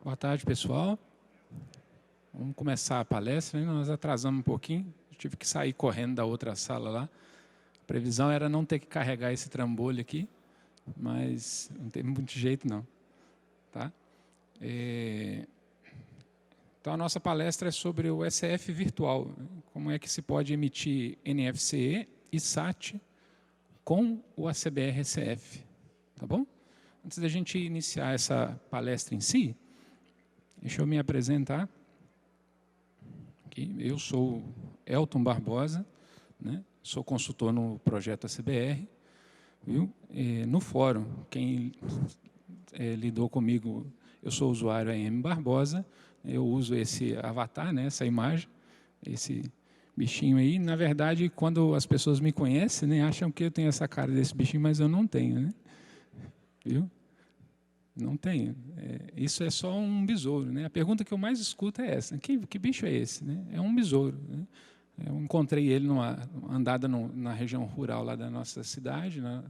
Boa tarde, pessoal. Vamos começar a palestra, né? Nós atrasamos um pouquinho, eu tive que sair correndo da outra sala lá. A previsão era não ter que carregar esse trambolho aqui, mas não tem muito jeito não. Tá? Então, a nossa palestra é sobre o SF virtual, né? Como é que se pode emitir NFC e SAT com o ACBR-SF. Tá bom? Antes da gente iniciar essa palestra em si, deixa eu me apresentar. Aqui, eu sou Elton Barbosa, né? Sou consultor no projeto ACBR. Viu? No fórum, quem lidou comigo, eu sou usuário AM Barbosa, eu uso esse avatar, né? Essa imagem, esse bichinho aí. Na verdade, quando as pessoas me conhecem, né, acham que eu tenho essa cara desse bichinho, mas eu não tenho. Né? Viu? Não tenho. Isso é só um besouro. Né? A pergunta que eu mais escuto é essa: que bicho é esse? Né? É um besouro. Né? Eu encontrei ele numa andada na região rural lá da nossa cidade, né?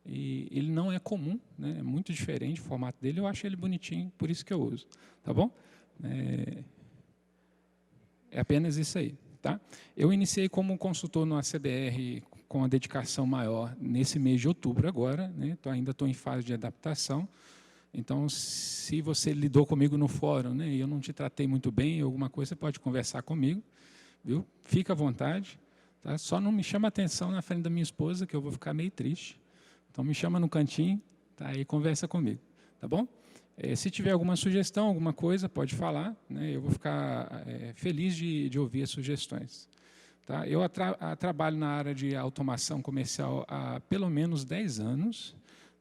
E ele não é comum, né? É muito diferente o formato dele. Eu acho ele bonitinho, por isso que eu uso. Tá bom? É apenas isso aí. Tá? Eu iniciei como consultor no ACBR com a dedicação maior nesse mês de outubro agora. Né? Ainda estou em fase de adaptação. Então, se você lidou comigo no fórum, né, e eu não te tratei muito bem, alguma coisa, você pode conversar comigo, viu? Fica à vontade. Tá? Só não me chama atenção na frente da minha esposa, que eu vou ficar meio triste. Então, me chama no cantinho, tá? E conversa comigo. Tá bom? Se tiver alguma sugestão, alguma coisa, pode falar. Né? Eu vou ficar feliz de ouvir as sugestões. Tá? Eu trabalho na área de automação comercial há pelo menos 10 anos.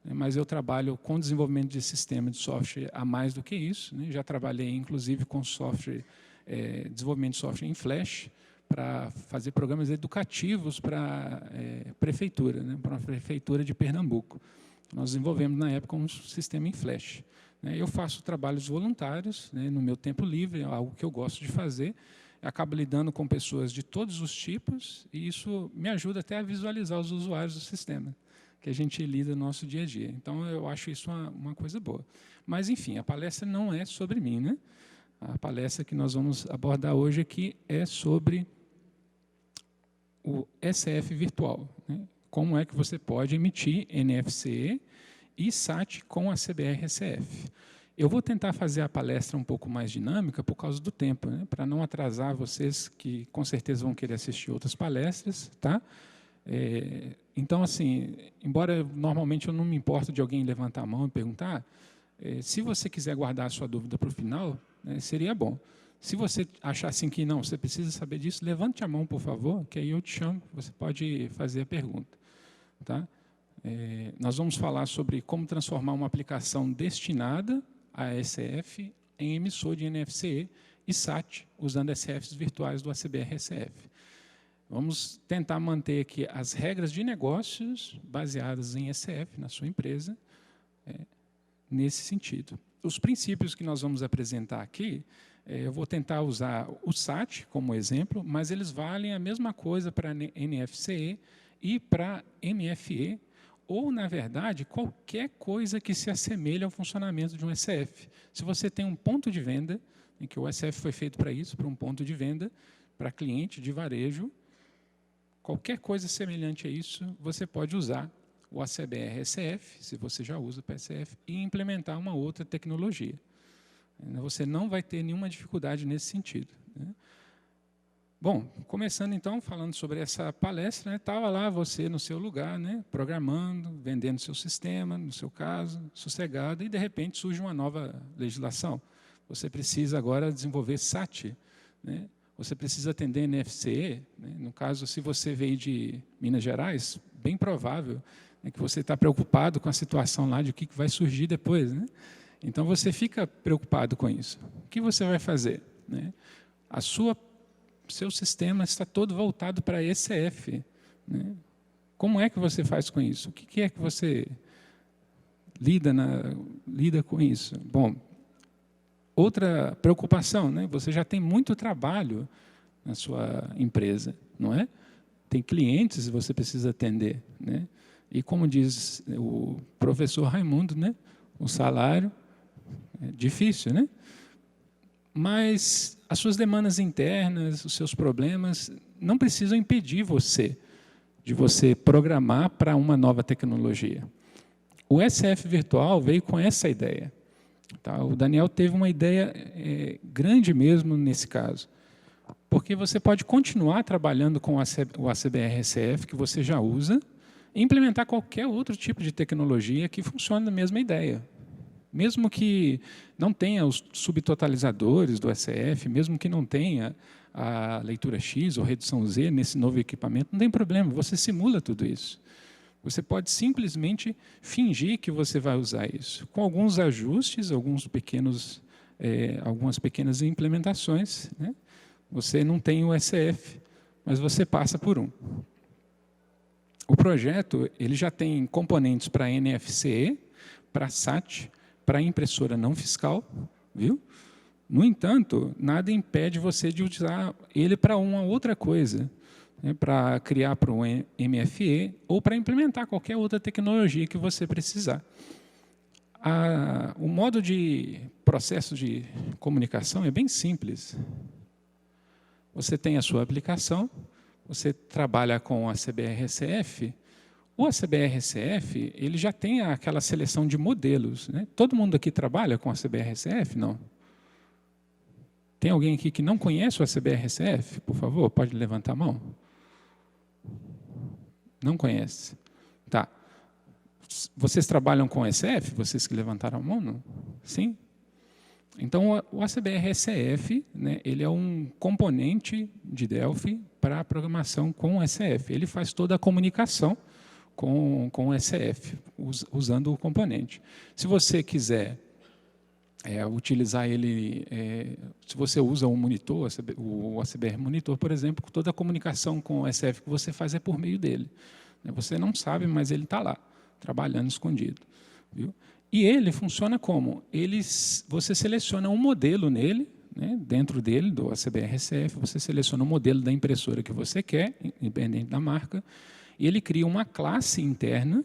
Mas eu trabalho com desenvolvimento de sistema de software há mais do que isso. Né? Já trabalhei, inclusive, com software, desenvolvimento de software em Flash, para fazer programas educativos para prefeitura, né? Para a prefeitura de Pernambuco. Nós desenvolvemos, na época, um sistema em Flash. Né? Eu faço trabalhos voluntários, né, no meu tempo livre, é algo que eu gosto de fazer. Acabo lidando com pessoas de todos os tipos, e isso me ajuda até a visualizar os usuários do sistema que a gente lida no nosso dia a dia. Então, eu acho isso uma coisa boa. Mas, enfim, a palestra não é sobre mim. Né? A palestra que nós vamos abordar hoje aqui é sobre o SF virtual. Né? Como é que você pode emitir NFC e SAT com a CBR-SF. Eu vou tentar fazer a palestra um pouco mais dinâmica por causa do tempo, né? Para não atrasar vocês que, com certeza, vão querer assistir outras palestras. Tá? Então, assim, embora normalmente eu não me importo de alguém levantar a mão e perguntar, se você quiser guardar a sua dúvida para o final, né, seria bom. Se você achar assim que não, você precisa saber disso, levante a mão, por favor, que aí eu te chamo, você pode fazer a pergunta. Tá? Nós vamos falar sobre como transformar uma aplicação destinada a SF em emissor de NFC e SAT, usando SFs virtuais do ACBR-SF. Vamos tentar manter aqui as regras de negócios baseadas em SF na sua empresa, nesse sentido. Os princípios que nós vamos apresentar aqui, eu vou tentar usar o SAT como exemplo, mas eles valem a mesma coisa para NFC e para MFE, ou, na verdade, qualquer coisa que se assemelhe ao funcionamento de um SF. Se você tem um ponto de venda, em que o SF foi feito para isso, para um ponto de venda, para cliente de varejo, qualquer coisa semelhante a isso, você pode usar o ACBR-SF, se você já usa o PSF, e implementar uma outra tecnologia. Você não vai ter nenhuma dificuldade nesse sentido. Né? Bom, começando então, falando sobre essa palestra, estava lá você no seu lugar, né, programando, vendendo seu sistema, no seu caso, sossegado, e de repente surge uma nova legislação. Você precisa agora desenvolver SAT, né? Você precisa atender NFC. Né? No caso, se você veio de Minas Gerais, bem provável, né, que você está preocupado com a situação lá de o que vai surgir depois. Né? Então, você fica preocupado com isso. O que você vai fazer? Né? Seu sistema está todo voltado para ECF. Né? Como é que você faz com isso? O que é que você lida com isso? Bom, outra preocupação, né? Você já tem muito trabalho na sua empresa, não é? Tem clientes que você precisa atender, né? E como diz o professor Raimundo, né? O salário É difícil, né? Mas as suas demandas internas, os seus problemas, não precisam impedir você de você programar para uma nova tecnologia. O SF Virtual veio com essa ideia. Tá? O Daniel teve uma ideia grande mesmo nesse caso, porque você pode continuar trabalhando com o ACBR-SF que você já usa e implementar qualquer outro tipo de tecnologia que funcione da mesma ideia. Mesmo que não tenha os subtotalizadores do SF, mesmo que não tenha a leitura X ou redução Z nesse novo equipamento, não tem problema, você simula tudo isso. Você pode simplesmente fingir que você vai usar isso, com alguns ajustes, algumas pequenas implementações, né? Você não tem o SF, mas você passa por um. O projeto ele já tem componentes para NFC, para SAT, para impressora não fiscal, viu? No entanto, nada impede você de usar ele para uma outra coisa, né, para criar para um MFE ou para implementar qualquer outra tecnologia que você precisar. O modo de processo de comunicação é bem simples. Você tem a sua aplicação, você trabalha com a CBRSF. O ACBRSF ele já tem aquela seleção de modelos, né? Todo mundo aqui trabalha com a CBRSF? Não? Tem alguém aqui que não conhece o ACBRSF? Por favor, pode levantar a mão. Não conhece. Tá. Vocês trabalham com SF? Vocês que levantaram a mão? Não? Sim? Então, o ACBRSF, né, ele é um componente de Delphi para a programação com SF. Ele faz toda a comunicação com o SF, usando o componente. Se você quiser utilizar ele, se você usa um monitor, o ACBR Monitor, por exemplo, toda a comunicação com o SF que você faz é por meio dele. Você não sabe, mas ele está lá, trabalhando escondido. Viu? E ele funciona como? Você seleciona um modelo nele, né, dentro dele, do ACBRSF, você seleciona o modelo da impressora que você quer, independente da marca, e ele cria uma classe interna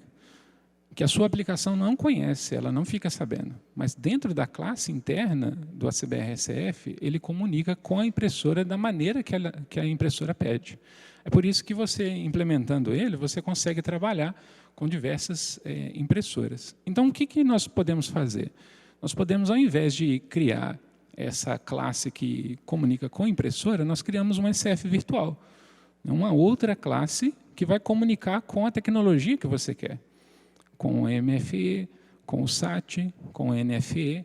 que a sua aplicação não conhece, ela não fica sabendo. Mas dentro da classe interna do ACBRSF, ele comunica com a impressora da maneira que a impressora pede. É por isso que você, implementando ele, você consegue trabalhar com diversas impressoras. Então, o que nós podemos fazer? Nós podemos, ao invés de criar essa classe que comunica com a impressora, nós criamos um SF virtual. Uma outra classe que vai comunicar com a tecnologia que você quer. Com o MFE, com o SAT, com o NFC,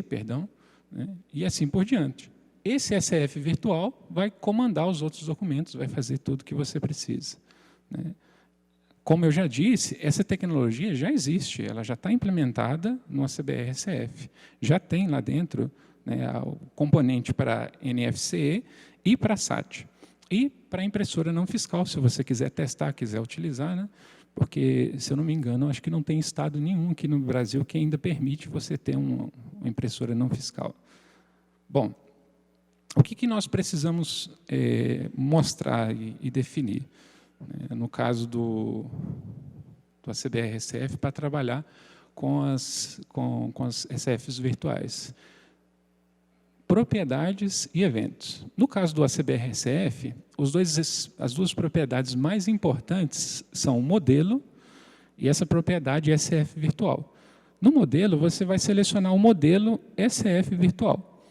perdão, né, e assim por diante. Esse SF virtual vai comandar os outros documentos, vai fazer tudo o que você precisa. Né. Como eu já disse, essa tecnologia já existe, ela já está implementada no ACBRSF. Já tem lá dentro, né, o componente para NFC e para SAT. E para impressora não fiscal, se você quiser testar, quiser utilizar, né? Porque, se eu não me engano, acho que não tem estado nenhum aqui no Brasil que ainda permite você ter uma impressora não fiscal. Bom, o que nós precisamos mostrar e definir? No caso do ACBRSF, para trabalhar com as SFs virtuais. Propriedades e eventos. No caso do ACBRSF, as duas propriedades mais importantes são o modelo e essa propriedade SF virtual. No modelo, você vai selecionar o modelo SF virtual.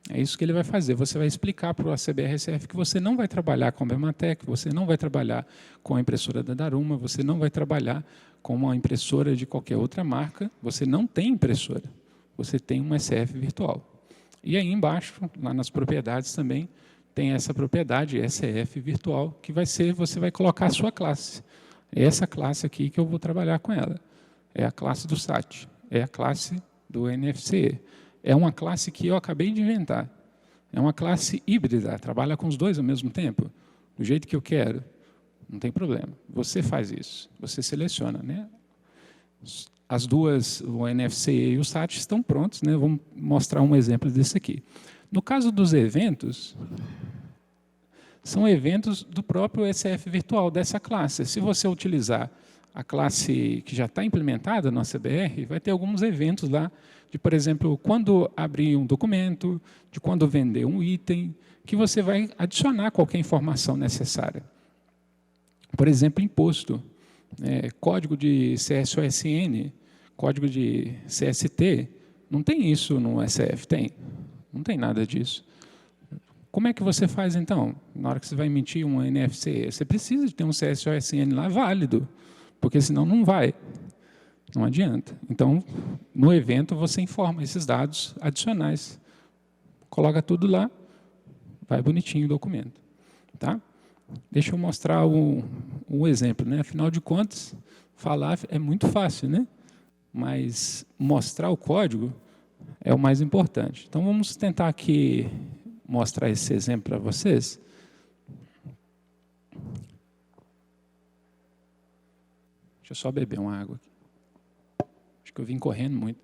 É isso que ele vai fazer. Você vai explicar para o ACBRSF que você não vai trabalhar com a Bematec, você não vai trabalhar com a impressora da Daruma, você não vai trabalhar com uma impressora de qualquer outra marca, você não tem impressora, você tem um SF virtual. E aí embaixo, lá nas propriedades também, tem essa propriedade SF virtual, que vai ser, você vai colocar a sua classe. É essa classe aqui que eu vou trabalhar com ela. É a classe do SAT, é a classe do NFC. É uma classe que eu acabei de inventar. É uma classe híbrida, trabalha com os dois ao mesmo tempo, do jeito que eu quero. Não tem problema. Você faz isso, você seleciona, né? As duas, o NFC e o SAT, estão prontos, né? Vamos mostrar um exemplo desse aqui. No caso dos eventos, são eventos do próprio SF virtual, dessa classe. Se você utilizar a classe que já está implementada na CBR, vai ter alguns eventos lá, de, por exemplo, quando abrir um documento, de quando vender um item, que você vai adicionar qualquer informação necessária. Por exemplo, imposto, código de CSOSN, código de CST, não tem isso no SF, tem? Não tem nada disso. Como é que você faz, então? Na hora que você vai emitir um NFC, você precisa de ter um CSOSN lá válido, porque senão não vai. Não adianta. Então, no evento, você informa esses dados adicionais. Coloca tudo lá, vai bonitinho o documento. Tá? Deixa eu mostrar um exemplo. Né? Afinal de contas, falar é muito fácil, né? Mas mostrar o código é o mais importante. Então, vamos tentar aqui mostrar esse exemplo para vocês. Deixa eu só beber uma água aqui. Acho que eu vim correndo muito.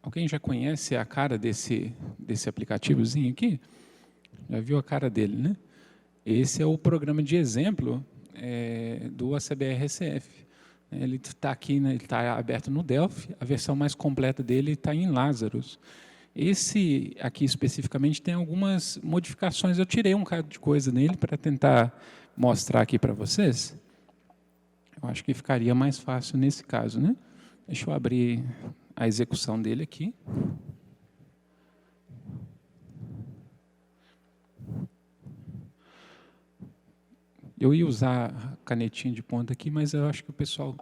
Alguém já conhece a cara desse aplicativozinho aqui? Já viu a cara dele, né? Esse é o programa de exemplo do ACBR-SF. Ele está aqui, né, ele está aberto no Delphi, a versão mais completa dele está em Lazarus. Esse aqui especificamente tem algumas modificações, eu tirei um bocado de coisa nele para tentar mostrar aqui para vocês. Eu acho que ficaria mais fácil nesse caso, né? Deixa eu abrir a execução dele aqui. Eu ia usar a canetinha de ponta aqui, mas eu acho que o pessoal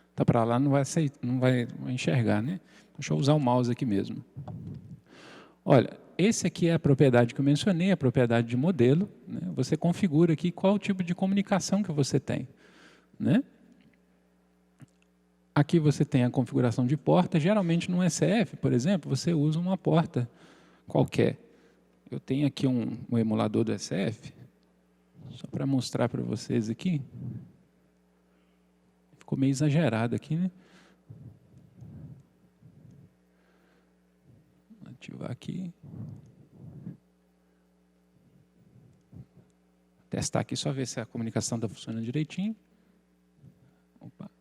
está para lá, não vai enxergar, né? Deixa eu usar o mouse aqui mesmo. Olha, esse aqui é a propriedade que eu mencionei, a propriedade de modelo. Né? Você configura aqui qual o tipo de comunicação que você tem. Né? Aqui você tem a configuração de porta. Geralmente no SF, por exemplo, você usa uma porta qualquer. Eu tenho aqui um emulador do SF, só para mostrar para vocês aqui. Ficou meio exagerado aqui, né? Vou ativar aqui. Testar aqui, só ver se a comunicação está funcionando direitinho. Opa.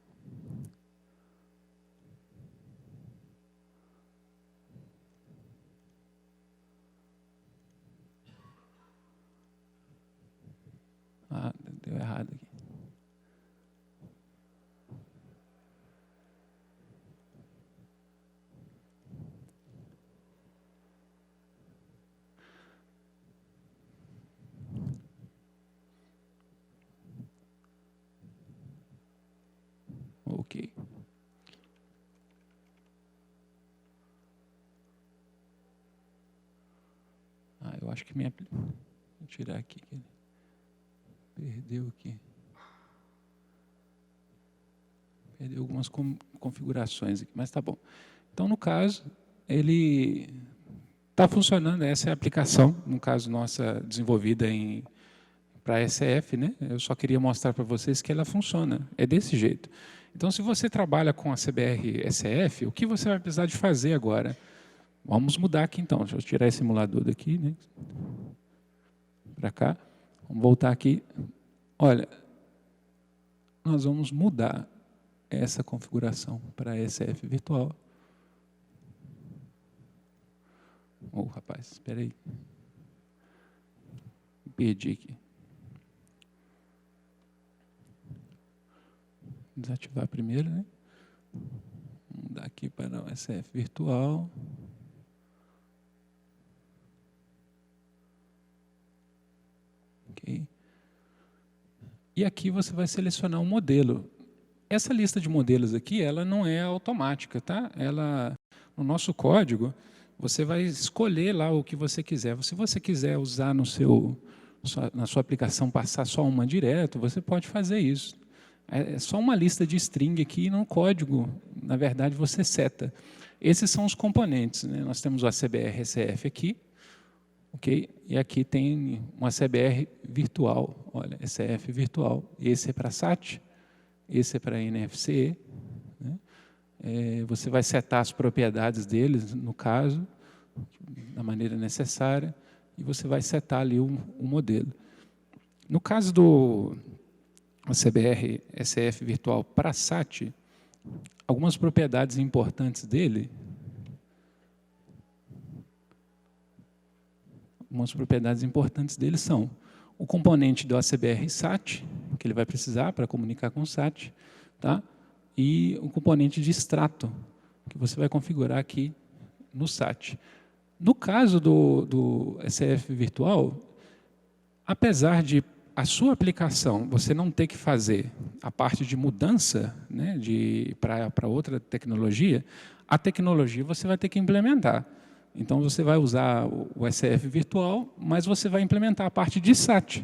Ah, deu errado aqui. Ok. Eu acho que minha... Vou tirar aqui. Perdeu aqui. Perdeu algumas configurações aqui, mas tá bom. Então, no caso, ele está funcionando. Essa é a aplicação, no caso nossa, desenvolvida para SF, né? Eu só queria mostrar para vocês que ela funciona. É desse jeito. Então, se você trabalha com a CBR SF, o que você vai precisar de fazer agora? Vamos mudar aqui, então. Deixa eu tirar esse emulador daqui, né? Para cá. Vamos voltar aqui. Olha, nós vamos mudar essa configuração para SF virtual. Rapaz, espera aí. Perdi aqui. Desativar primeiro, né? Vamos mudar aqui para o SF virtual. Ok. E aqui você vai selecionar um modelo. Essa lista de modelos aqui, ela não é automática, tá? Ela, no nosso código, você vai escolher lá o que você quiser. Se você quiser usar na sua aplicação, passar só uma direto, você pode fazer isso. É só uma lista de string aqui, e no código, na verdade, você seta. Esses são os componentes, né? Nós temos o ACBR-SF aqui, ok? E aqui tem um ACBR virtual, olha, SF virtual. Esse é para SAT, esse é para NFC. Né? Você vai setar as propriedades deles, no caso, da maneira necessária, e você vai setar ali o modelo. No caso do ACBR SF virtual para SAT, algumas propriedades importantes dele, são o componente do ACBR SAT, que ele vai precisar para comunicar com o SAT, tá? E o componente de extrato, que você vai configurar aqui no SAT. No caso do SF virtual, apesar de a sua aplicação você não ter que fazer a parte de mudança, né, para outra tecnologia, a tecnologia você vai ter que implementar. Então, você vai usar o SF virtual, mas você vai implementar a parte de SAT.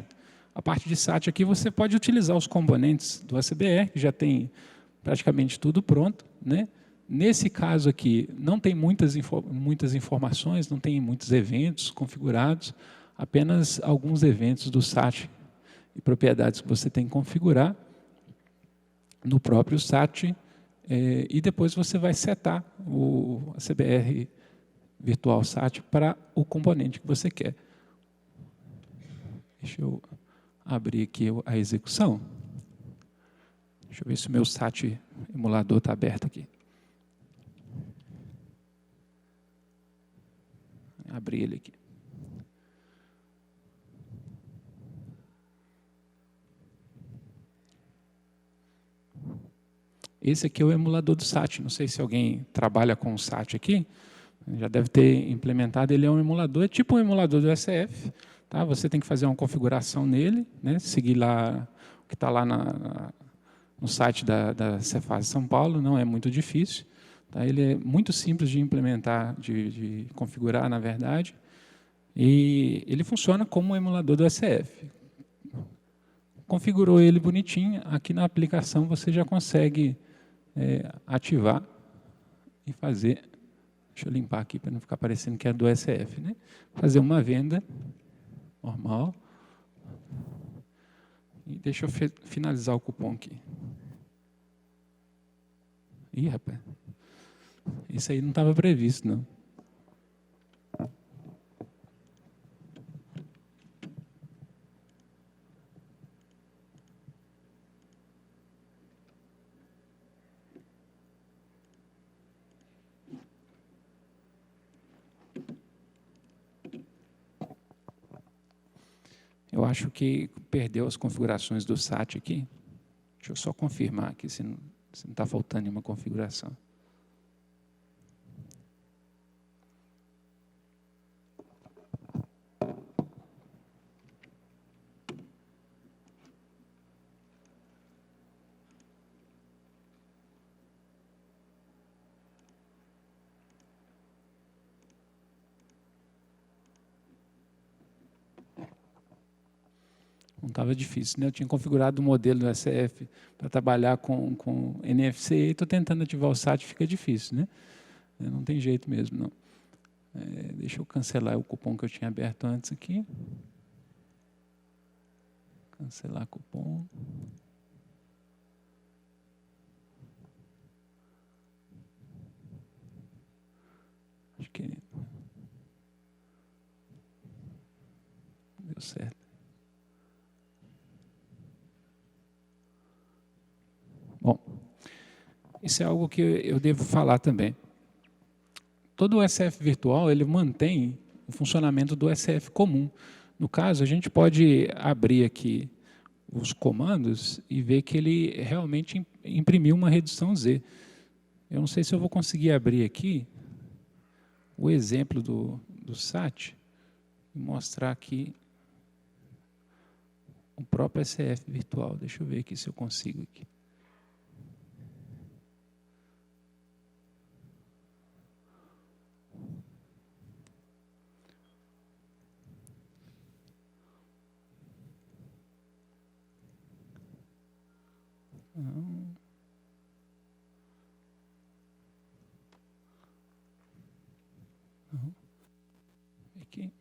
A parte de SAT aqui você pode utilizar os componentes do ACBR, que já tem praticamente tudo pronto, né? Nesse caso aqui, não tem muitas informações, não tem muitos eventos configurados, apenas alguns eventos do SAT e propriedades que você tem que configurar no próprio SAT, e depois você vai setar o ACBR virtual SAT para o componente que você quer. Deixa eu abrir aqui a execução. Deixa eu ver se o meu SAT emulador está aberto aqui. Abrir ele aqui. Esse aqui é o emulador do SAT. Não sei se alguém trabalha com o SAT aqui, já deve ter implementado. Ele é um emulador, é tipo um emulador do SF. Tá? Você tem que fazer uma configuração nele, né? Seguir lá o que está lá no site da Cefaz São Paulo, não é muito difícil. Tá? Ele é muito simples de implementar, de configurar, na verdade. E ele funciona como um emulador do SF. Configurou ele bonitinho, aqui na aplicação você já consegue ativar e fazer. Deixa eu limpar aqui para não ficar parecendo que é do SF, né? Fazer uma venda normal. E deixa eu finalizar o cupom aqui. Ih, rapaz. Isso aí não estava previsto, não. Eu acho que perdeu as configurações do SAT aqui. Deixa eu só confirmar aqui se não está faltando nenhuma configuração. Não estava difícil, né? Eu tinha configurado o modelo do SF para trabalhar com NFC e estou tentando ativar o SAT, fica difícil, né? Não tem jeito mesmo, não. Deixa eu cancelar o cupom que eu tinha aberto antes aqui. Cancelar cupom. Acho que deu certo. Bom, isso é algo que eu devo falar também. Todo o SF virtual, ele mantém o funcionamento do SF comum. No caso, a gente pode abrir aqui os comandos e ver que ele realmente imprimiu uma redução Z. Eu não sei se eu vou conseguir abrir aqui o exemplo do SAT e mostrar aqui o próprio SF virtual. Deixa eu ver aqui se eu consigo aqui. Aqui.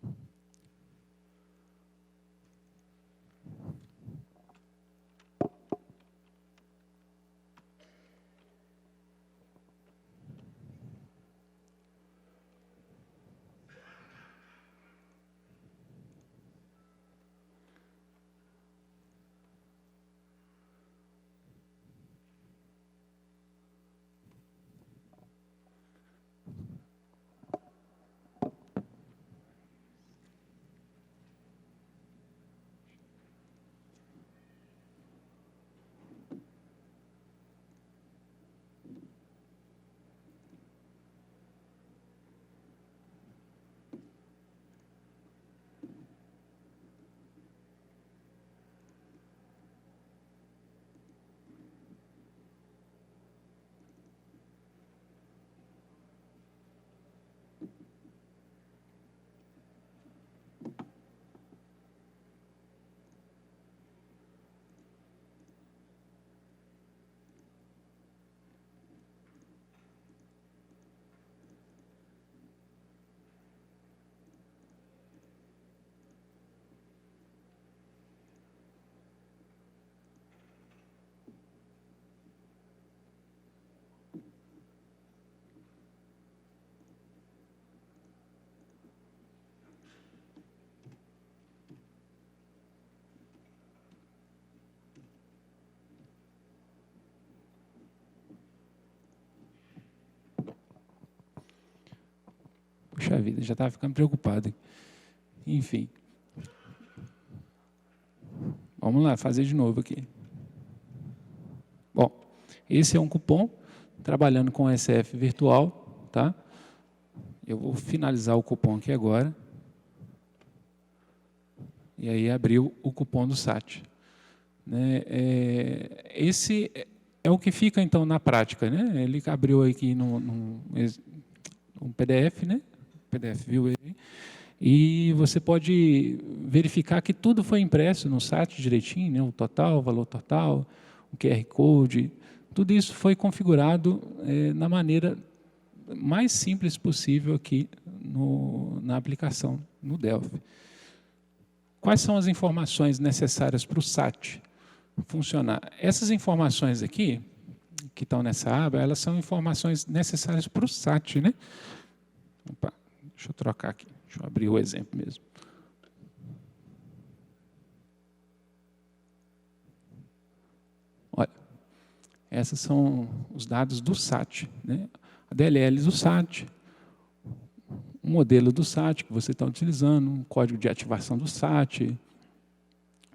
Puxa vida, já estava ficando preocupado. Enfim. Vamos lá, fazer de novo aqui. Bom, esse é um cupom, trabalhando com SF virtual, tá? Eu vou finalizar o cupom aqui agora. E aí abriu o cupom do SAT. Né? Esse é o que fica, então, na prática. Né? Ele abriu aqui um PDF, né? PDF View aí, e você pode verificar que tudo foi impresso no SAT direitinho, né? O total, o valor total, o QR Code, tudo isso foi configurado na maneira mais simples possível aqui na aplicação, no Delphi. Quais são as informações necessárias para o SAT funcionar? Essas informações aqui, que estão nessa aba, elas são informações necessárias para o SAT, né? Opa, deixa eu trocar aqui, deixa eu abrir o exemplo mesmo. Olha, esses são os dados do SAT, né? A DLL do SAT, o modelo do SAT que você está utilizando, um código de ativação do SAT,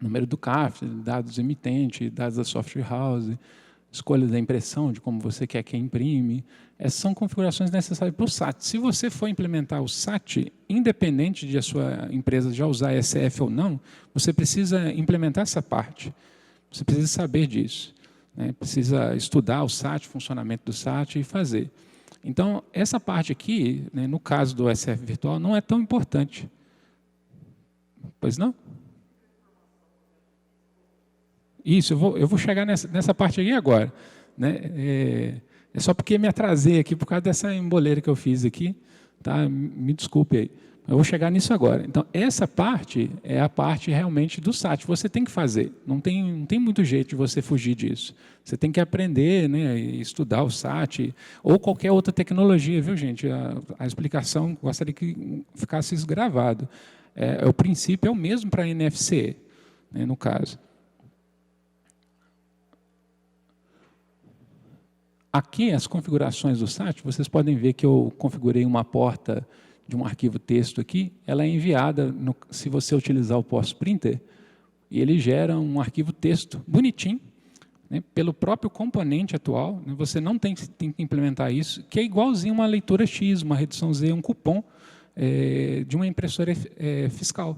número do CAF, dados do emitente, dados da software house, escolha da impressão, de como você quer que imprime. Essas são configurações necessárias para o SAT. Se você for implementar o SAT, independente de a sua empresa já usar SF ou não, você precisa implementar essa parte. Você precisa saber disso. Né? Precisa estudar o SAT, o funcionamento do SAT e fazer. Então, essa parte aqui, né, no caso do SF virtual, não é tão importante. Pois não? Isso, eu vou chegar nessa parte aqui agora. Né? É só porque me atrasei aqui por causa dessa emboleira que eu fiz aqui. Tá? Me desculpe aí. Eu vou chegar nisso agora. Então, essa parte é a parte realmente do SAT. Você tem que fazer. Não tem muito jeito de você fugir disso. Você tem que aprender, né, estudar o SAT ou qualquer outra tecnologia, viu, gente? A explicação, gostaria que ficasse isso gravado. O princípio é o mesmo para a NFC, né, no caso. Aqui, as configurações do SAT, vocês podem ver que eu configurei uma porta de um arquivo texto aqui, ela é enviada, se você utilizar o POS Printer, e ele gera um arquivo texto bonitinho, né, pelo próprio componente atual, né, você não tem que implementar isso, que é igualzinho uma leitura X, uma redução Z, um cupom de uma impressora fiscal.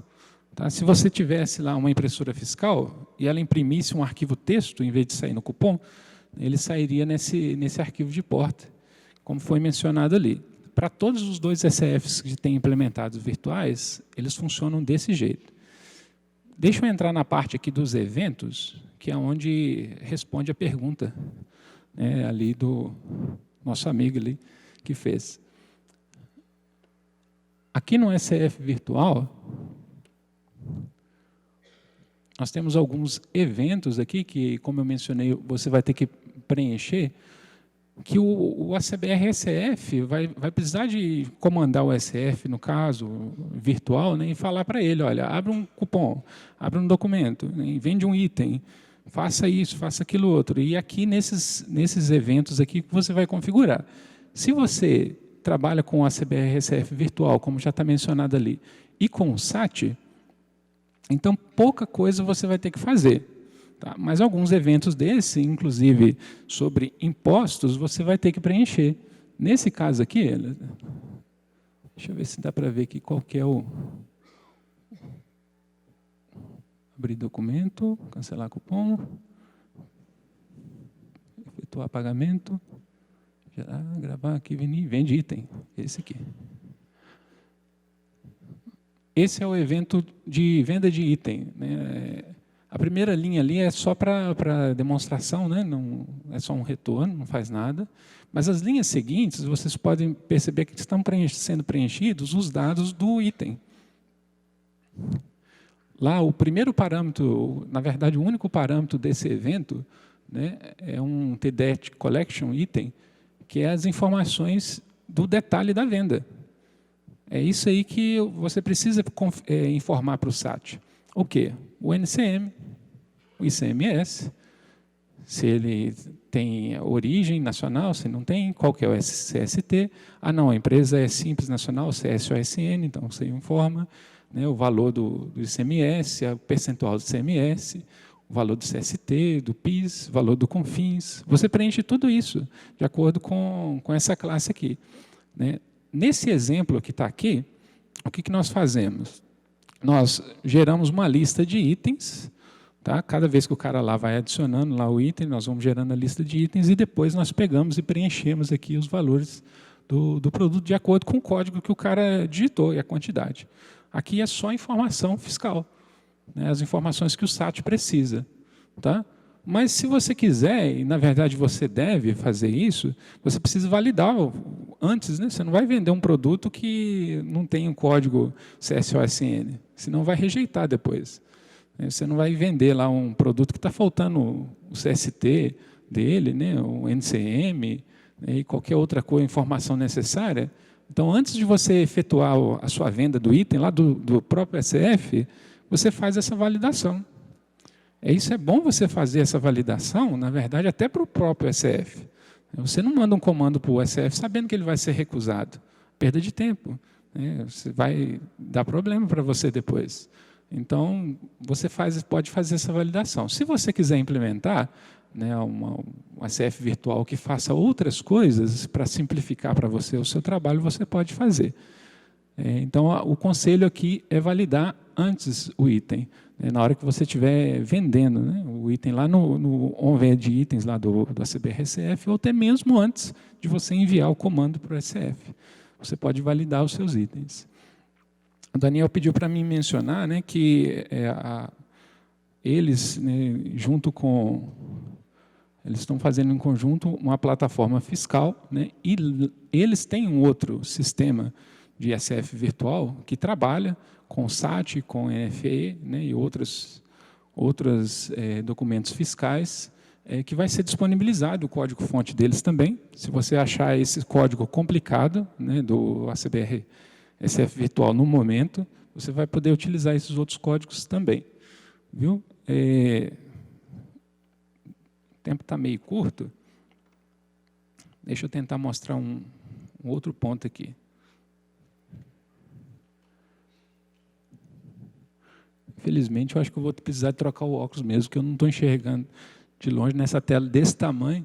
Tá? Se você tivesse lá uma impressora fiscal e ela imprimisse um arquivo texto, em vez de sair no cupom, ele sairia nesse arquivo de porta, como foi mencionado ali. Para todos os dois SFs que têm implementados virtuais, eles funcionam desse jeito. Deixa eu entrar na parte aqui dos eventos, que é onde responde a pergunta, né, ali do nosso amigo ali que fez. Aqui no SF Virtual, nós temos alguns eventos aqui que, como eu mencionei, você vai ter que preencher, que o ACBR-SF vai precisar de comandar o SF, no caso, virtual, né, e falar para ele, olha, abre um cupom, abre um documento, né, vende um item, faça isso, faça aquilo outro. E aqui, nesses eventos aqui, você vai configurar. Se você trabalha com o ACBR-SF virtual, como já está mencionado ali, e com o SAT, então pouca coisa você vai ter que fazer. Tá? Mas alguns eventos desses, inclusive sobre impostos, você vai ter que preencher. Nesse caso aqui, deixa eu ver se dá para ver aqui qual que é o... Abrir documento, cancelar cupom, efetuar pagamento, gerar, gravar aqui, vende item, esse aqui. Esse é o evento de venda de item, né? A primeira linha ali é só para demonstração, né? Não, é só um retorno, não faz nada. Mas as linhas seguintes, vocês podem perceber que estão sendo preenchidos os dados do item. Lá, o primeiro parâmetro, na verdade, o único parâmetro desse evento, né, é um TDET Collection Item, que é as informações do detalhe da venda. É isso aí que você precisa informar para o SAT. O quê? O NCM, o ICMS, se ele tem origem nacional, se não tem, qual que é o CST. Ah, não, a empresa é Simples Nacional, CSOSN, então você informa, né, o valor do ICMS, o percentual do ICMS, o valor do CST, do PIS, o valor do CONFINS. Você preenche tudo isso de acordo com essa classe aqui, né? Nesse exemplo que está aqui, o que nós fazemos? Nós geramos uma lista de itens, tá? Cada vez que o cara lá vai adicionando lá o item, nós vamos gerando a lista de itens e depois nós pegamos e preenchemos aqui os valores do produto de acordo com o código que o cara digitou e a quantidade. Aqui é só informação fiscal, né? As informações que o SAT precisa, tá? Mas se você quiser, e na verdade você deve fazer isso, você precisa validar antes, né? Você não vai vender um produto que não tem um código CSOSN, senão vai rejeitar depois. Você não vai vender lá um produto que está faltando o CST dele, né? O NCM, né? E qualquer outra coisa, informação necessária. Então, antes de você efetuar a sua venda do item lá do próprio SF, você faz essa validação. Isso é bom você fazer essa validação, na verdade, até para o próprio SF. Você não manda um comando para o SF sabendo que ele vai ser recusado. Perda de tempo, né? Você vai dar problema para você depois. Então, você pode fazer essa validação. Se você quiser implementar, né, um SF virtual que faça outras coisas para simplificar para você o seu trabalho, você pode fazer. Então, o conselho aqui é validar antes o item, né, na hora que você estiver vendendo, né, o item lá no on-vend de itens lá do ACBR-SF, ou até mesmo antes de você enviar o comando para o SF. Você pode validar os seus itens. O Daniel pediu para mim mencionar, né, que eles, né, junto com... Eles estão fazendo em conjunto uma plataforma fiscal, né, e eles têm um outro sistema de SF virtual que trabalha com SAT, com NFE, né, e outros documentos fiscais, que vai ser disponibilizado o código-fonte deles também. Se você achar esse código complicado, né, do ACBR SF virtual no momento, você vai poder utilizar esses outros códigos também. Viu? O tempo está meio curto. Deixa eu tentar mostrar um outro ponto aqui. Infelizmente, eu acho que eu vou precisar trocar o óculos mesmo, porque eu não estou enxergando de longe nessa tela desse tamanho.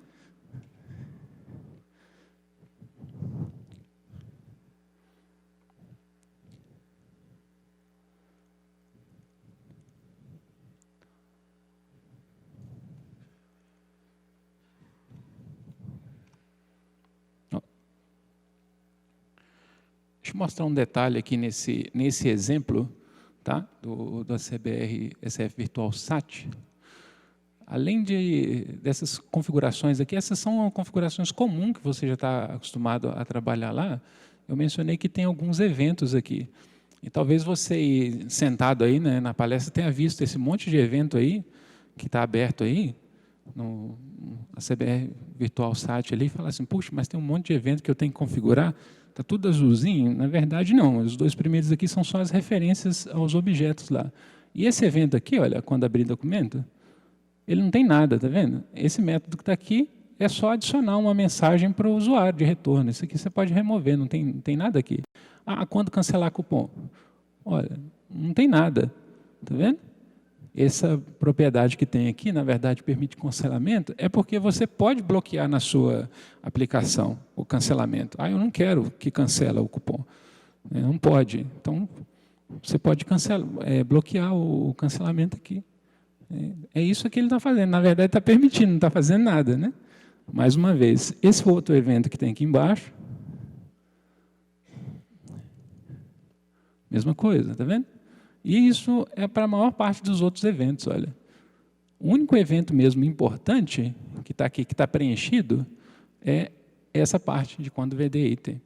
Deixa eu mostrar um detalhe aqui nesse exemplo. tá? do ACBR SF Virtual SAT. Além dessas configurações aqui, essas são configurações comuns que você já está acostumado a trabalhar lá. Eu mencionei que tem alguns eventos aqui. E talvez você, sentado aí, né, na palestra, tenha visto esse monte de evento aí, que está aberto aí, no ACBR Virtual SAT ali, e fala assim, puxa, mas tem um monte de evento que eu tenho que configurar, está tudo azulzinho. Na verdade, não. Os dois primeiros aqui são só as referências aos objetos lá. E esse evento aqui, olha, quando abrir documento, ele não tem nada, tá vendo? Esse método que está aqui é só adicionar uma mensagem para o usuário de retorno. Isso aqui você pode remover, não tem nada aqui. Ah, quando cancelar cupom? Olha, não tem nada, tá vendo? Essa propriedade que tem aqui, na verdade, permite cancelamento, é porque você pode bloquear na sua aplicação o cancelamento. Ah, eu não quero que cancela o cupom. Não pode. Então, você pode bloquear o cancelamento aqui. É isso que ele está fazendo. Na verdade, está permitindo, não está fazendo nada, né? Mais uma vez, esse outro evento que tem aqui embaixo, mesma coisa, está vendo? E isso é para a maior parte dos outros eventos, olha. O único evento mesmo importante que está aqui, que está preenchido, é essa parte de quando o VDI tem.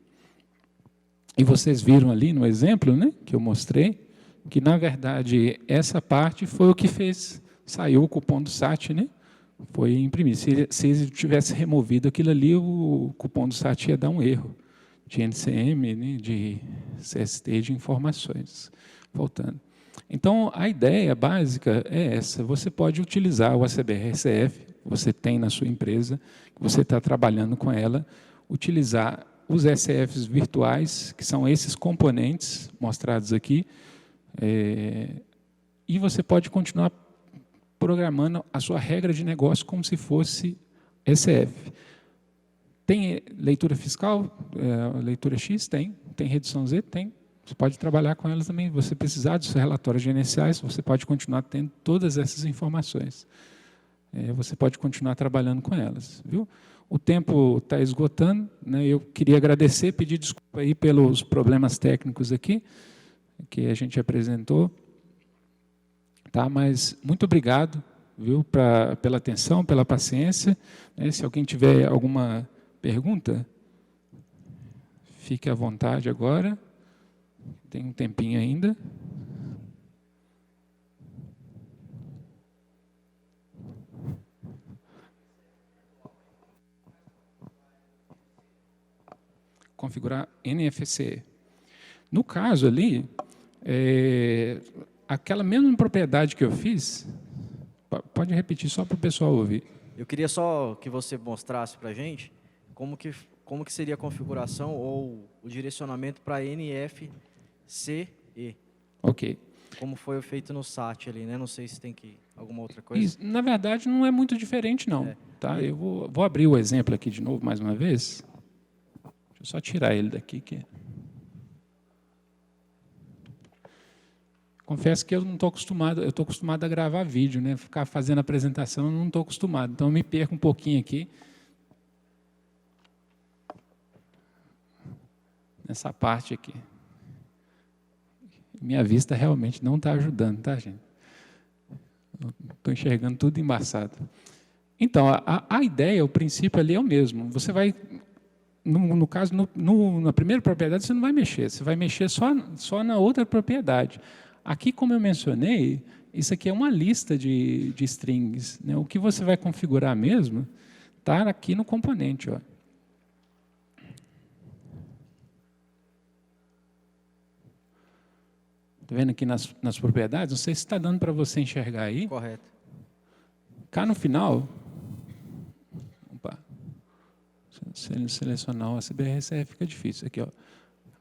E vocês viram ali no exemplo, né, que eu mostrei, que, na verdade, essa parte foi o que saiu o cupom do SAT, né? Foi imprimir. Se ele tivesse removido aquilo ali, o cupom do SAT ia dar um erro de NCM, né, de CST, de informações, faltando. Então, a ideia básica é essa. Você pode utilizar o ACBR-SF, você tem na sua empresa, você está trabalhando com ela, utilizar os SFs virtuais, que são esses componentes mostrados aqui, e você pode continuar programando a sua regra de negócio como se fosse SF. Tem leitura fiscal, leitura X? Tem redução Z? Tem. Você pode trabalhar com elas também. Você precisar dos relatórios gerenciais, você pode continuar tendo todas essas informações. Você pode continuar trabalhando com elas. Viu? O tempo está esgotando, né? Eu queria agradecer, pedir desculpa aí pelos problemas técnicos aqui, que a gente apresentou. Tá? Mas muito obrigado, viu, pela atenção, pela paciência. Se alguém tiver alguma pergunta, fique à vontade agora. Tem um tempinho ainda. Configurar NFC. No caso ali, aquela mesma propriedade que eu fiz, pode repetir só para o pessoal ouvir. Eu queria só que você mostrasse para a gente como que seria a configuração ou o direcionamento para NFC E. Ok. Como foi feito no SAT ali, né? Não sei se tem alguma outra coisa. Isso, na verdade, não é muito diferente, não. Tá? Eu vou abrir o exemplo aqui de novo, mais uma vez. Deixa eu só tirar ele daqui. Confesso que eu não estou acostumado, eu estou acostumado a gravar vídeo, né? Ficar fazendo apresentação, eu não estou acostumado. Então, eu me perco um pouquinho aqui. Nessa parte aqui. Minha vista realmente não está ajudando, tá, gente? Estou enxergando tudo embaçado. Então, a ideia, o princípio ali é o mesmo. Você vai, no caso, na primeira propriedade, você não vai mexer. Você vai mexer só na outra propriedade. Aqui, como eu mencionei, isso aqui é uma lista de strings, né? O que você vai configurar mesmo está aqui no componente, ó. Está vendo aqui nas propriedades? Não sei se está dando para você enxergar aí. Correto. Cá no final, opa, se ele selecionar o ACBR-SF fica difícil. Aqui, ó.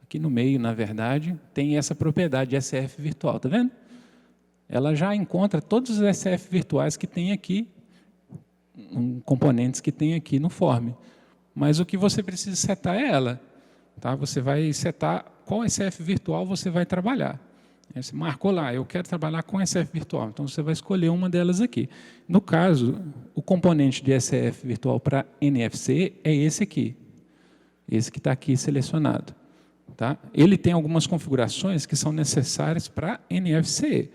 Aqui no meio, na verdade, tem essa propriedade SF virtual, está vendo? Ela já encontra todos os SF virtuais que tem aqui, componentes que tem aqui no form. Mas o que você precisa setar é ela. Tá? Você vai setar qual SF virtual você vai trabalhar. Você marcou lá, eu quero trabalhar com SF virtual, então você vai escolher uma delas aqui. No caso, o componente de SF virtual para NFC é esse aqui, esse que está aqui selecionado. tá? Ele tem algumas configurações que são necessárias para NFC,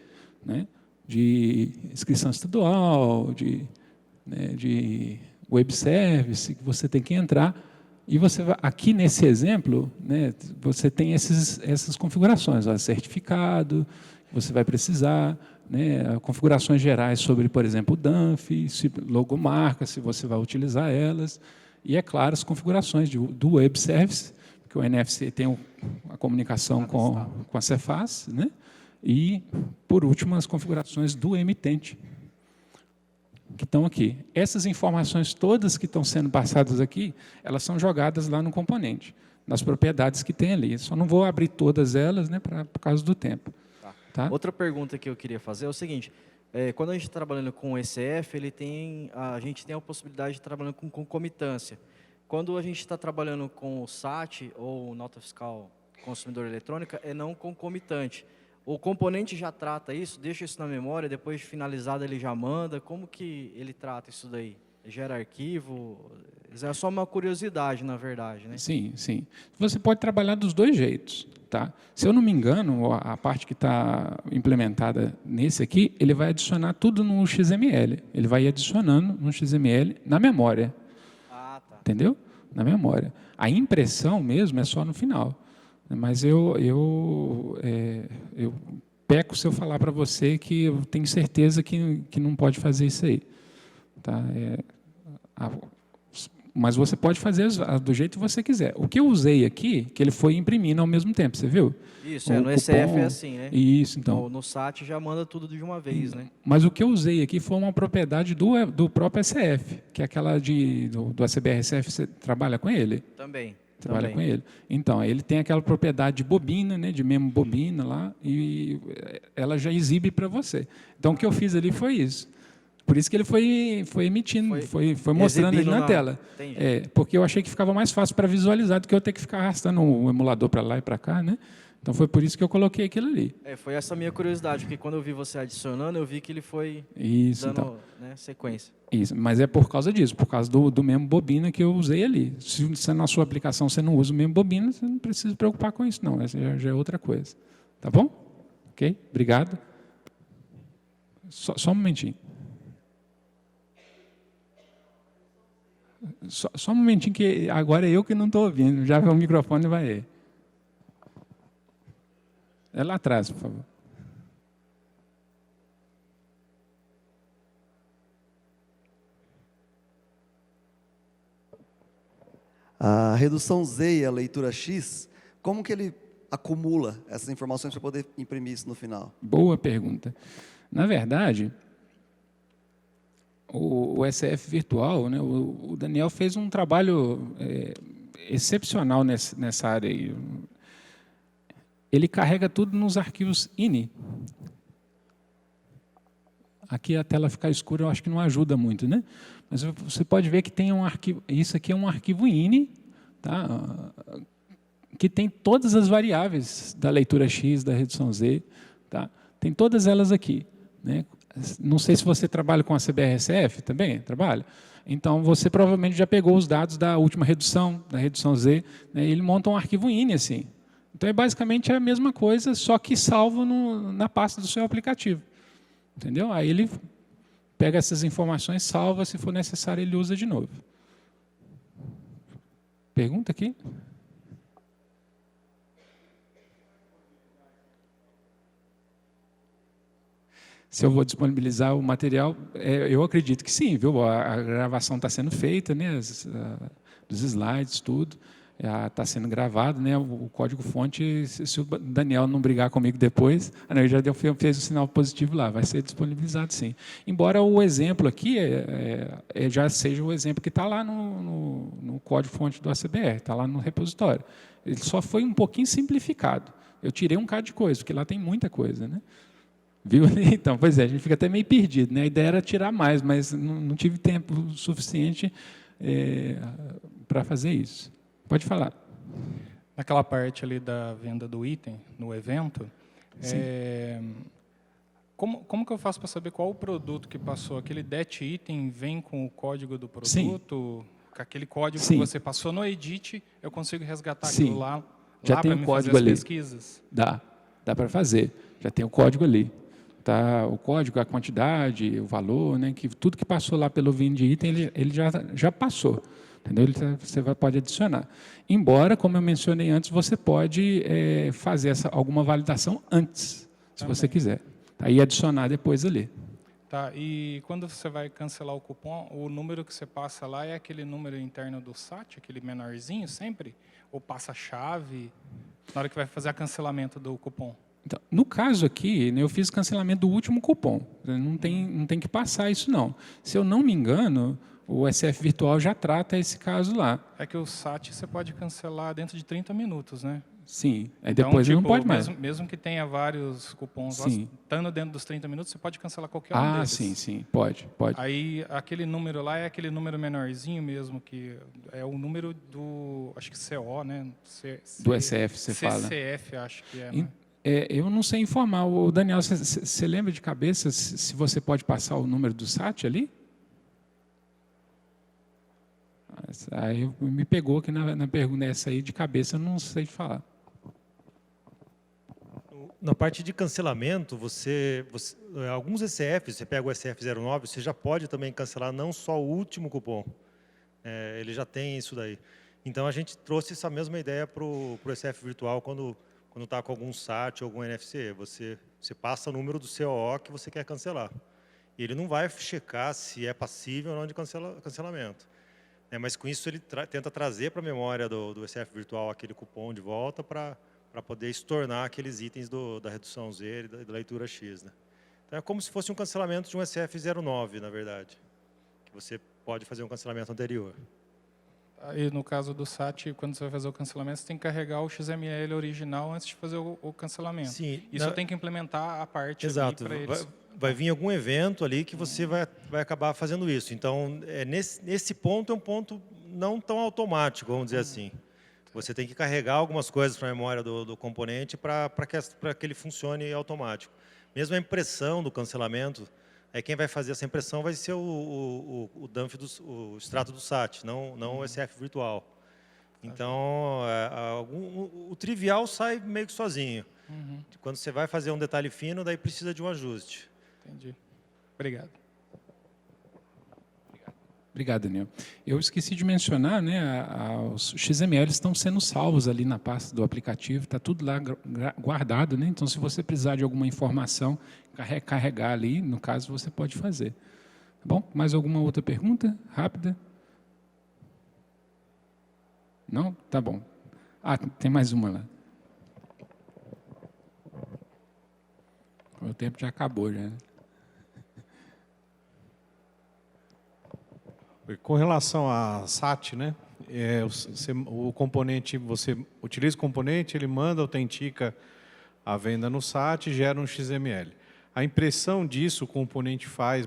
né? De inscrição estadual, de web service, que você tem que entrar. E você vai, aqui nesse exemplo, né, você tem essas configurações, ó, certificado, que você vai precisar, né, configurações gerais sobre, por exemplo, o DANF, logomarca, se você vai utilizar elas, e, é claro, as configurações do web service, porque o NFC tem a comunicação com a Cefaz, né, e, por último, as configurações do emitente, que estão aqui. Essas informações todas que estão sendo passadas aqui, elas são jogadas lá no componente, nas propriedades que tem ali. Só não vou abrir todas elas, né, por causa do tempo. Tá? Outra pergunta que eu queria fazer é o seguinte, quando a gente está trabalhando com o ECF, a gente tem a possibilidade de trabalhar com concomitância. Quando a gente está trabalhando com o SAT, ou nota fiscal consumidor eletrônica, é não concomitante. O componente já trata isso, deixa isso na memória, depois de finalizado ele já manda. Como que ele trata isso daí? Gera arquivo? É só uma curiosidade, na verdade, né? Sim, sim. Você pode trabalhar dos dois jeitos. Tá? Se eu não me engano, a parte que está implementada nesse aqui, ele vai adicionar tudo no XML. Ele vai adicionando no XML na memória. Ah, tá. Entendeu? Na memória. A impressão mesmo é só no final. Mas eu peco se eu falar para você que eu tenho certeza que não pode fazer isso aí. Tá? Mas você pode fazer do jeito que você quiser. O que eu usei aqui, que ele foi imprimindo ao mesmo tempo, você viu? Isso, no ECF é assim, né? Isso, então. No SAT já manda tudo de uma vez, né? Mas o que eu usei aqui foi uma propriedade do próprio ECF, que é aquela do ACBRSF, você trabalha com ele? Também. Trabalha com ele. Então, ele tem aquela propriedade de bobina, né, de mesmo bobina lá, e ela já exibe para você. Então, o que eu fiz ali foi isso. Por isso que ele foi emitindo, foi mostrando ali na tela. Porque eu achei que ficava mais fácil para visualizar do que eu ter que ficar arrastando o emulador para lá e para cá, né? Então, foi por isso que eu coloquei aquilo ali. Foi essa minha curiosidade, porque quando eu vi você adicionando, eu vi que ele foi dando então. Né, sequência. Isso, mas é por causa disso, por causa do mesmo bobina que eu usei ali. Se na sua aplicação você não usa o mesmo bobina, você não precisa se preocupar com isso, não. Essa já é outra coisa. Tá bom? Ok? Obrigado. Só um momentinho. Só um momentinho, que agora é eu que não estou ouvindo. Já o microfone vai aí. É lá atrás, por favor. A redução Z e a leitura X, como que ele acumula essas informações para poder imprimir isso no final? Boa pergunta. Na verdade, o SF virtual, né, o Daniel fez um trabalho excepcional nessa área aí. Ele carrega tudo nos arquivos INI. Aqui a tela ficar escura, eu acho que não ajuda muito, né? Mas você pode ver que tem um arquivo, isso aqui é um arquivo INI, tá? Que tem todas as variáveis da leitura X, da redução Z, tá? Tem todas elas aqui, né? Não sei se você trabalha com a CBRSF também, trabalha? Então, você provavelmente já pegou os dados da última redução, da redução Z, né? E ele monta um arquivo INI assim. Então, basicamente a mesma coisa, só que salvo na pasta do seu aplicativo. Entendeu? Aí ele pega essas informações, salva, se for necessário, ele usa de novo. Pergunta aqui? Se eu vou disponibilizar o material, eu acredito que sim, viu? A gravação está sendo feita, né? Dos slides, tudo. Está sendo gravado, né? O código-fonte, se o Daniel não brigar comigo depois, ele já fez o sinal positivo lá, vai ser disponibilizado sim. Embora o exemplo aqui já seja o exemplo que está lá no código-fonte do ACBR, está lá no repositório. Ele só foi um pouquinho simplificado. Eu tirei um bocado de coisa, porque lá tem muita coisa, né? Viu? Então, pois é, a gente fica até meio perdido, né? A ideia era tirar mais, mas não tive tempo suficiente para fazer isso. Pode falar. Naquela parte ali da venda do item, no evento, como que eu faço para saber qual o produto que passou? Aquele DET item vem com o código do produto? Sim. Com aquele código Sim. que você passou no edit, eu consigo resgatar aquilo lá Já lá tem para o me código fazer as ali. pesquisas? Dá para fazer. Já tem o código ali. Tá? O código, a quantidade, o valor, né? Que tudo que passou lá pelo VIN de item, ele já passou. Entendeu? Você pode adicionar. Embora, como eu mencionei antes, você pode fazer alguma validação antes, se Também. você quiser. Aí adicionar depois ali. Tá, e quando você vai cancelar o cupom, o número que você passa lá é aquele número interno do SAT, aquele menorzinho sempre? Ou passa a chave na hora que vai fazer o cancelamento do cupom? Então, no caso aqui, né, eu fiz cancelamento do último cupom. Não tem que passar isso, não. Se eu não me engano, o SF Virtual já trata esse caso lá. É que o SAT você pode cancelar dentro de 30 minutos, né? Sim, aí Então, depois tipo, não pode mais. mesmo que tenha vários cupons lá, Sim. estando dentro dos 30 minutos, você pode cancelar qualquer um deles. Sim, pode. Aí, aquele número lá é aquele número menorzinho mesmo, que é o número do, acho que CO, né? Do SF, você fala. CCF, acho que é, né? Eu não sei informar. O Daniel, você lembra de cabeça se você pode passar o número do SAT ali? Aí me pegou aqui na pergunta essa aí de cabeça, eu não sei falar. Na parte de cancelamento, alguns ECFs, você pega o SF09, você já pode também cancelar não só o último cupom. Ele já tem isso daí. Então, a gente trouxe essa mesma ideia para o SF virtual quando está com algum SAT ou algum NFC. Você passa o número do COO que você quer cancelar. E ele não vai checar se é passível ou não de cancelamento. Mas com isso ele tenta trazer para a memória do SF virtual aquele cupom de volta para poder estornar aqueles itens da redução Z e da leitura X. Né? Então é como se fosse um cancelamento de um SF09, na verdade. Que você pode fazer um cancelamento anterior. Aí, no caso do SAT, quando você vai fazer o cancelamento, você tem que carregar o XML original antes de fazer o cancelamento. Sim, isso tem que implementar a parte exato. para eles. Vai vir algum evento ali que você vai acabar fazendo isso. Então, nesse ponto é um ponto não tão automático, vamos dizer assim. Você tem que carregar algumas coisas para a memória do componente para que ele funcione automático. Mesmo a impressão do cancelamento, quem vai fazer essa impressão vai ser o dump, o extrato do SAT, não o SF virtual. Então, o trivial sai meio que sozinho. Quando você vai fazer um detalhe fino, daí precisa de um ajuste. Entendi. Obrigado. Obrigado, Daniel. Eu esqueci de mencionar, né, os XML estão sendo salvos ali na pasta do aplicativo, está tudo lá guardado, né? Então, se você precisar de alguma informação, carregar ali, no caso, você pode fazer. Tá bom? Mais alguma outra pergunta? Rápida? Não? Tá bom. Tem mais uma lá. O tempo já acabou, já. Com relação a SAT, né? O componente, você utiliza o componente, ele manda, autentica a venda no SAT e gera um XML. A impressão disso o componente faz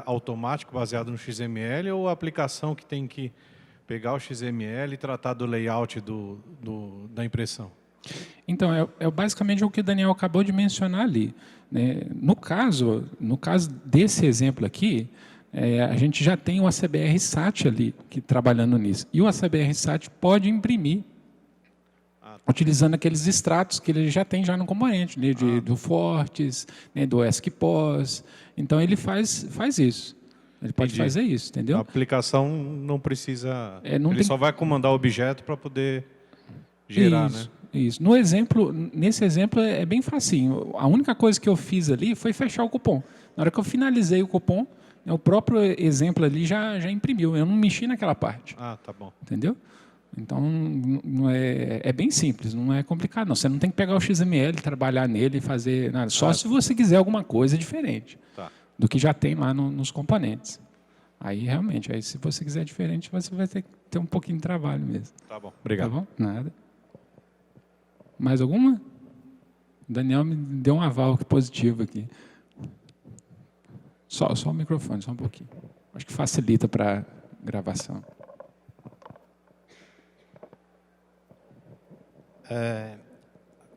automático baseado no XML ou a aplicação que tem que pegar o XML e tratar do layout da impressão? Então, basicamente o que o Daniel acabou de mencionar ali. Né? No caso desse exemplo aqui, a gente já tem o ACBR SAT ali, trabalhando nisso. E o ACBR SAT pode imprimir, utilizando aqueles extratos que ele já tem no componente, né? Do Fortes, né? Do ESCPOS. Então, ele faz isso. Ele pode fazer isso, entendeu? A aplicação não precisa... ele só vai comandar o objeto para poder gerar, isso, né? Isso. Nesse exemplo é bem facinho. A única coisa que eu fiz ali foi fechar o cupom. Na hora que eu finalizei o cupom, o próprio exemplo ali já imprimiu. Eu não mexi naquela parte. Tá bom. Entendeu? Então, é bem simples, não é complicado, não. Você não tem que pegar o XML, trabalhar nele e fazer nada. Só se você quiser alguma coisa diferente do que já tem lá nos componentes. Aí, realmente, se você quiser diferente, você vai ter um pouquinho de trabalho mesmo. Tá bom, obrigado. Tá bom? Nada. Mais alguma? O Daniel me deu um aval positivo aqui. Só o microfone, só um pouquinho. Acho que facilita para a gravação.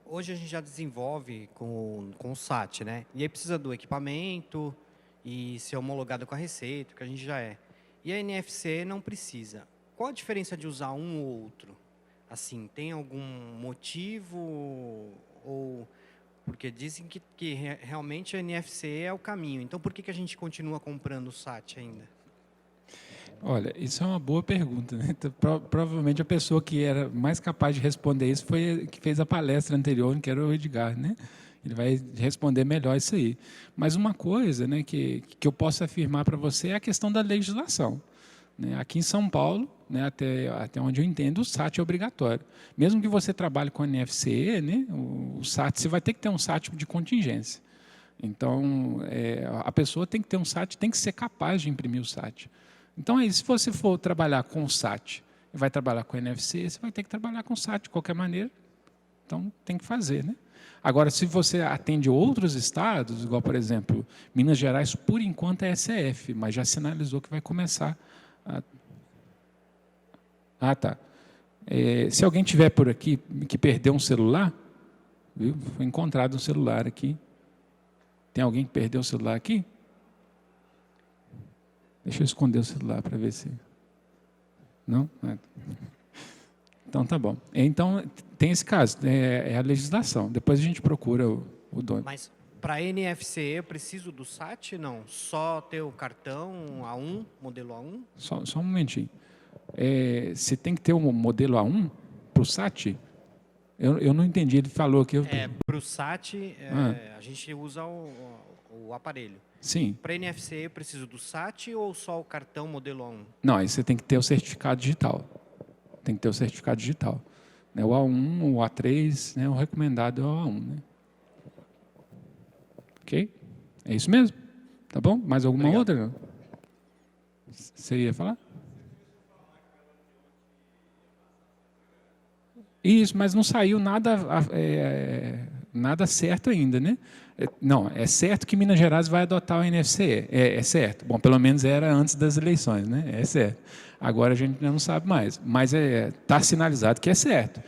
Hoje a gente já desenvolve com o SAT, né? E aí precisa do equipamento e ser homologado com a Receita, que a gente já é. E a NFC não precisa. Qual a diferença de usar um ou outro? Assim, tem algum motivo ou porque dizem que realmente a NFC é o caminho. Então, por que a gente continua comprando o SAT ainda? Olha, isso é uma boa pergunta, né? Então, provavelmente a pessoa que era mais capaz de responder isso foi que fez a palestra anterior, que era o Edgar, né? Ele vai responder melhor isso aí. Mas uma coisa, né, que eu posso afirmar para você é a questão da legislação, né? Aqui em São Paulo, né, até onde eu entendo, o SAT é obrigatório. Mesmo que você trabalhe com NFC, né, o SAT, você vai ter que ter um SAT de contingência. Então, a pessoa tem que ter um SAT, tem que ser capaz de imprimir o SAT. Então, aí, se você for trabalhar com o SAT e vai trabalhar com o NFC, você vai ter que trabalhar com o SAT de qualquer maneira. Então, tem que fazer, né? Agora, se você atende outros estados, igual, por exemplo, Minas Gerais, por enquanto é SF, mas já sinalizou que vai começar a... Ah, tá. Se alguém tiver por aqui que perdeu um celular, viu? Foi encontrado um celular aqui. Tem alguém que perdeu o celular aqui? Deixa eu esconder o celular para ver se... Não? Então, tá bom. Então, tem esse caso, é a legislação. Depois a gente procura o dono. Mas para NFC eu preciso do SAT? Não, só ter o cartão A1, modelo A1? Só um momentinho. Você tem que ter um modelo A1 para o SAT? Eu não entendi, ele falou que... Para o SAT, a gente usa o aparelho. Sim. Para NFC eu preciso do SAT ou só o cartão modelo A1? Não, aí você tem que ter o certificado digital. Tem que ter o certificado digital. Né? O A1, o A3, né? O recomendado é o A1. Né? Ok? É isso mesmo? Tá bom? Mais alguma outra? Você ia falar? Isso, mas não saiu nada certo ainda, né? Não, é certo que Minas Gerais vai adotar o NFC. É certo. Bom, pelo menos era antes das eleições, né? É certo. Agora a gente ainda não sabe mais. Mas está sinalizado que é certo.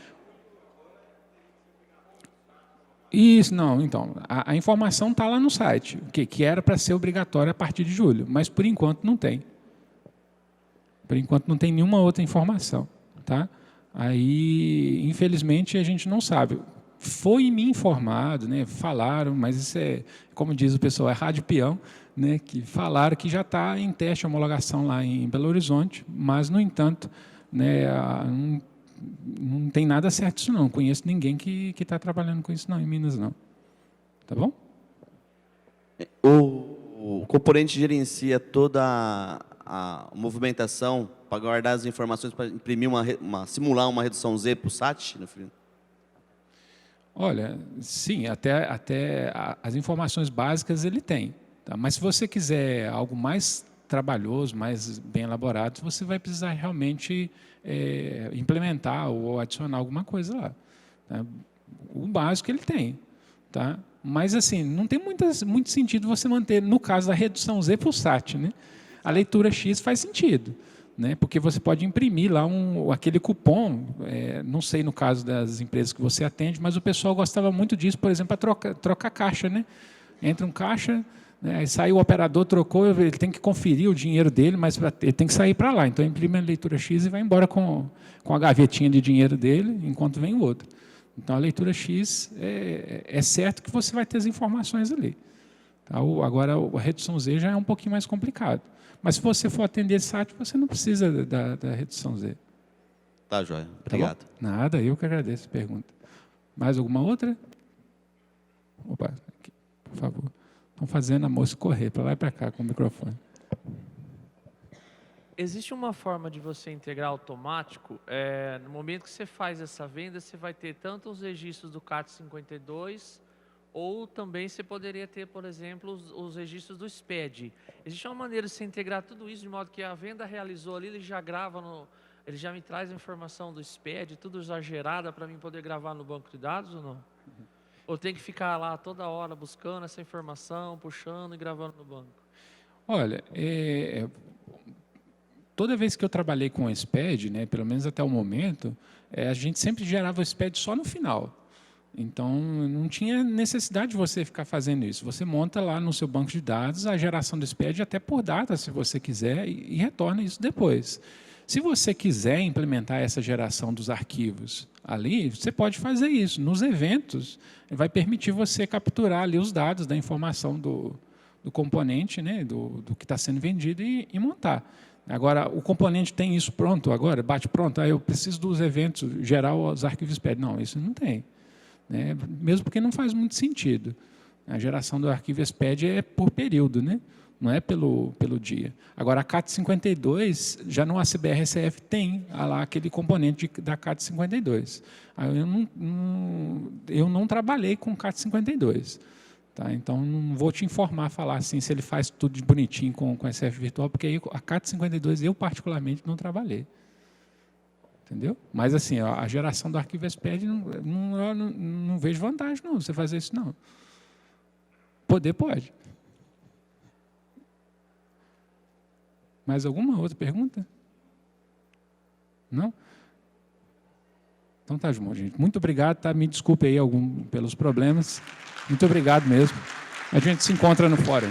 Isso, não, então. A informação está lá no site, que era para ser obrigatório a partir de julho. Mas, por enquanto, não tem. Por enquanto, não tem nenhuma outra informação. Tá? Aí, infelizmente, a gente não sabe. Foi me informado, né, falaram, mas isso como diz o pessoal, é rádio peão, né, que falaram que já está em teste a homologação lá em Belo Horizonte, mas, no entanto, né, não tem nada certo isso não. Não conheço ninguém que está trabalhando com isso não, em Minas não. Tá bom? O componente gerencia toda a movimentação para guardar as informações, para imprimir simular uma redução Z para o SAT? Olha, sim, até as informações básicas ele tem. Tá? Mas se você quiser algo mais trabalhoso, mais bem elaborado, você vai precisar realmente implementar ou adicionar alguma coisa lá. Tá? O básico ele tem. Tá? Mas, assim, não tem muito sentido você manter, no caso da redução Z para o SAT. Né? A leitura X faz sentido. Né? Porque você pode imprimir lá aquele cupom, não sei no caso das empresas que você atende, mas o pessoal gostava muito disso, por exemplo, para trocar caixa. Né? Entra um caixa, né? Aí sai o operador, trocou, ele tem que conferir o dinheiro dele, mas ele tem que sair para lá. Então, imprime a leitura X e vai embora com a gavetinha de dinheiro dele, enquanto vem o outro. Então, a leitura X é certo que você vai ter as informações ali. Tá? Agora, a redução Z já é um pouquinho mais complicado. Mas se você for atender SAT, você não precisa da redução Z. Tá, joia. Obrigado. Tá bom? Nada, eu que agradeço a pergunta. Mais alguma outra? Opa, aqui, por favor. Estão fazendo a moça correr para lá e para cá com o microfone. Existe uma forma de você integrar automático? No momento que você faz essa venda, você vai ter tanto os registros do CAT 52, ou também você poderia ter, por exemplo, os registros do SPED. Existe uma maneira de você integrar tudo isso, de modo que a venda realizou ali, ele já grava, ele já me traz a informação do SPED, tudo já gerada para mim poder gravar no banco de dados ou não? Ou tem que ficar lá toda hora buscando essa informação, puxando e gravando no banco? Olha, toda vez que eu trabalhei com o SPED, né, pelo menos até o momento, a gente sempre gerava o SPED só no final. Então, não tinha necessidade de você ficar fazendo isso. Você monta lá no seu banco de dados a geração do SPED até por data, se você quiser, e retorna isso depois. Se você quiser implementar essa geração dos arquivos ali, você pode fazer isso. Nos eventos, vai permitir você capturar ali os dados da informação do componente, né, do que está sendo vendido e montar. Agora, o componente tem isso pronto agora, bate pronto, eu preciso dos eventos, gerar os arquivos SPED. Não, isso não tem. Né? Mesmo porque não faz muito sentido. A geração do arquivo SPED é por período, né? Não é pelo dia. Agora, a CAT52, já no ACBR-SF tem lá aquele componente da CAT52. Eu não trabalhei com CAT52. Tá? Então, não vou te falar assim, se ele faz tudo de bonitinho com SF virtual, porque aí a CAT52 eu, particularmente, não trabalhei. Entendeu? Mas, assim, a geração do arquivo SPED, não vejo vantagem, não, você fazer isso, não. Poder, pode. Mais alguma outra pergunta? Não? Então tá, João, gente. Muito obrigado, tá? Me desculpe aí pelos problemas. Muito obrigado mesmo. A gente se encontra no fórum.